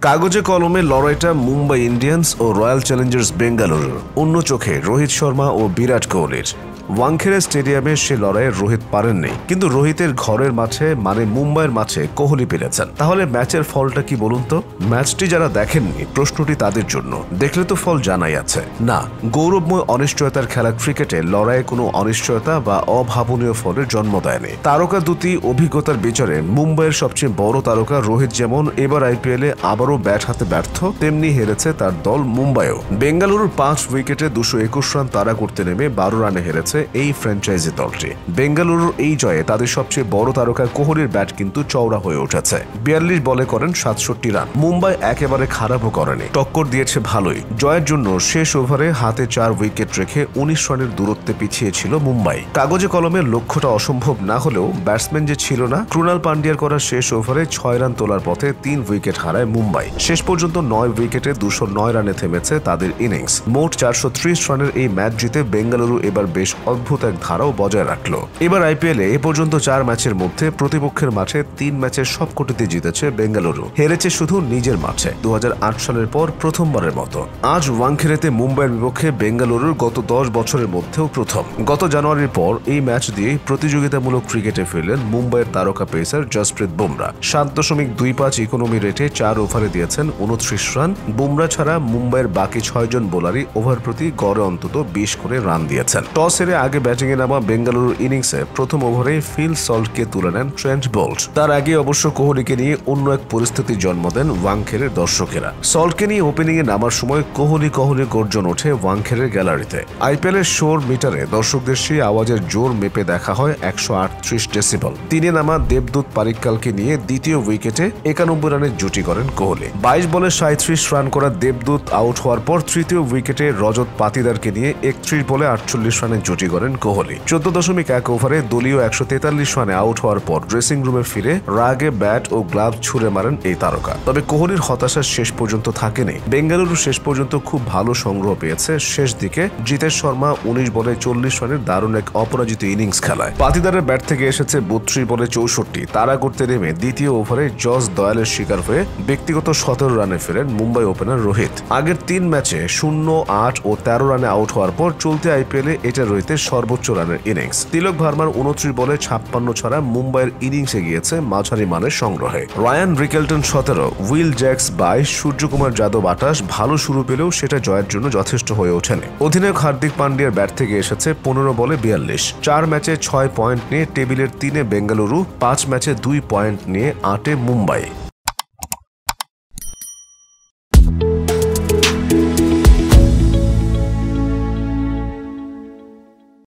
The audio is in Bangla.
কাগজে কলমে লড়াইটা মুম্বাই ইন্ডিয়ান্স ও রয়্যাল চ্যালেঞ্জার্স বেঙ্গালুরুর। অন্য চোখে রোহিত শর্মা ও বিরাট কোহলির। ওয়াংখেড়ে স্টেডিয়ামে সে লড়াইয়ে রোহিত পারেননি, কিন্তু রোহিতের ঘরের মাঠে মানে মুম্বাইয়ের মাঠে কোহলি পেরেছেন। তাহলে ম্যাচের ফলটা কি বলুন তো? ম্যাচটি যারা দেখেননি, প্রশ্নটি তাদের জন্য। দেখলে তো ফল জানাই আছে। না, গৌরবময় অনিশ্চয়তার খেলা ক্রিকেটে লড়াইয়ে কোনো অনিশ্চয়তা বা অভাবনীয় ফলের জন্ম দেয়নি। তারকা দুটি অভিজ্ঞতার বিচারে মুম্বাইয়ের সবচেয়ে বড় তারকা রোহিত যেমন এবার আইপিএলে আবারও ব্যাট হাতে ব্যর্থ, তেমনি হেরেছে তার দল মুম্বাইও। বেঙ্গালুরুর 5 উইকেটে 221 রান তাড়া করতে নেমে 12 রানে হেরেছে এই ফ্র্যাঞ্চাইজি দলটি। বেঙ্গালুরুর এই জয়ে তাদের সবচেয়ে বড় তারকা কোহলির ব্যাট কিন্তু চওড়া হয়ে উঠেছে। 42 বলে করেন 67 রান। মুম্বাই একেবারে খারাপও করেনি, টক্কর দিয়েছে ভালোই। জয়ের জন্য শেষ ওভারে হাতে 4 উইকেট রেখে 19 রানের দূরত্বে পিছিয়ে ছিল মুম্বাই। কাগজে কলমের লক্ষ্যটা অসম্ভব না হলেও ব্যাটসম্যান যে ছিল না, ক্রুনাল পান্ডিয়ার করা শেষ ওভারে 6 রান তোলার পথে 3 উইকেট হারায় মুম্বাই। শেষ পর্যন্ত 9 উইকেটে 209 রানে থেমেছে তাদের ইনিংস। মোট 430 রানের এই ম্যাচ জিতে বেঙ্গালুরু এবার বেশ অদ্ভুত এক ধারাও বজায় রাখল। এবার আইপিএলে এ পর্যন্ত 4 ম্যাচের মধ্যে প্রতিপক্ষের মাঠে 3 ম্যাচের সবকটিতে জিতেছে বেঙ্গালুরু। হেরেছে শুধু নিজের মাঠে 2008 সালের পর প্রথমবারের মতো। আজ ওয়াংখেড়েতে মুম্বাইয়ের বিপক্ষে বেঙ্গালুরুর গত 10 বছরের মধ্যেও প্রথম। গত জানুয়ারির পর এই ম্যাচ দিয়ে প্রতিযোগিতামূলক ক্রিকেটে ফিরলেন মুম্বাইয়ের তারকা পেসার জসপ্রীত বুমরা। 7.25 ইকোনমি রেটে 4 ওভারে দিয়েছেন 29 রান। বুমরা ছাড়া মুম্বাইয়ের বাকি 6 জন বোলারই ওভার প্রতি গড়ে অন্তত 20 করে রান দিয়েছেন। টস হেরে আগে ব্যাটিংয়ে নামা বেঙ্গালুরুর ইনিংসে প্রথম ওভারে ফিল সল্টকে তুলে নেন ট্রেন্ট বোল্ট। তার আগে অবশ্য কোহলিকে নিয়ে অন্য এক পরিস্থিতির জন্ম দেন ওয়াংখেড়ের দর্শকেরা। সল্টকে নিয়ে ওপেনিংয়ে নামার সময় কোহলি গর্জন ওঠে ওয়াংখেড়ের গ্যালারিতে। আইপিএলের শোর মিটারে দর্শকদের সেই আওয়াজের জোর মেপে দেখা হয় 138 ডেসিবল। 3-এ নামা দেবদূত পারিক্কালকে নিয়ে দ্বিতীয় উইকেটে 91 রানের জুটি করেন কোহলি। 22 বলে 37 রান করা দেবদূত আউট হওয়ার পর তৃতীয় উইকেটে রজত পাতিদারকে নিয়ে 31 বলে 48 রানের জুটি করেন কোহলি। 14.1 ওভারে দলীয় 143 রানে আউট হওয়ার পর ড্রেসিং রুমে ফিরে রাগে ব্যাট ও গ্লাভস ছুঁড়ে মারেন এই তারকা। তবে কোহলির হতাশা শেষ পর্যন্ত থাকেনি। বেঙ্গালুরু শেষ পর্যন্ত খুব ভালো সংগ্রহ পেয়েছে। শেষ দিকে জিতেশ শর্মা 19 বলে 40 রানের দারুণ এক অপরাজিত ইনিংস খেলায়। পাতিদারের ব্যাট থেকে এসেছে 32 বলে 64। তাড়া করতে নেমে দ্বিতীয় ওভারে জস দয়ালের শিকার হয়ে ব্যক্তিগত 17 রানে ফেরেন মুম্বাই ওপেনার রোহিত। আগের 3 ম্যাচে 0, 8 ও 13 রানে আউট হওয়ার পর চলতি আইপিএলে এটা রোহিতের সর্বোচ্চ রানের ইনিংস। তিলক ভার্মার 29 বলে 56 ছাড়া মুম্বাইয়ের ইনিংসে গিয়েছে মাঝারি মানের সংগ্রহে। Ryan Rickelton 17, Will Jacks 22, Suryakumar Yadav 28 ভালো শুরু পেলেও সেটা জয়ের জন্য যথেষ্ট হয়ে ওঠেনি। অধিনায়ক হার্দিক পান্ডিয়ার ব্যাট থেকে এসেছে 15 বলে 42। 4 ম্যাচে 6 পয়েন্ট নিয়ে টেবিলের 3-এ বেঙ্গালুরু, 5 ম্যাচে 2 পয়েন্ট নিয়ে 8-এ মুম্বাই।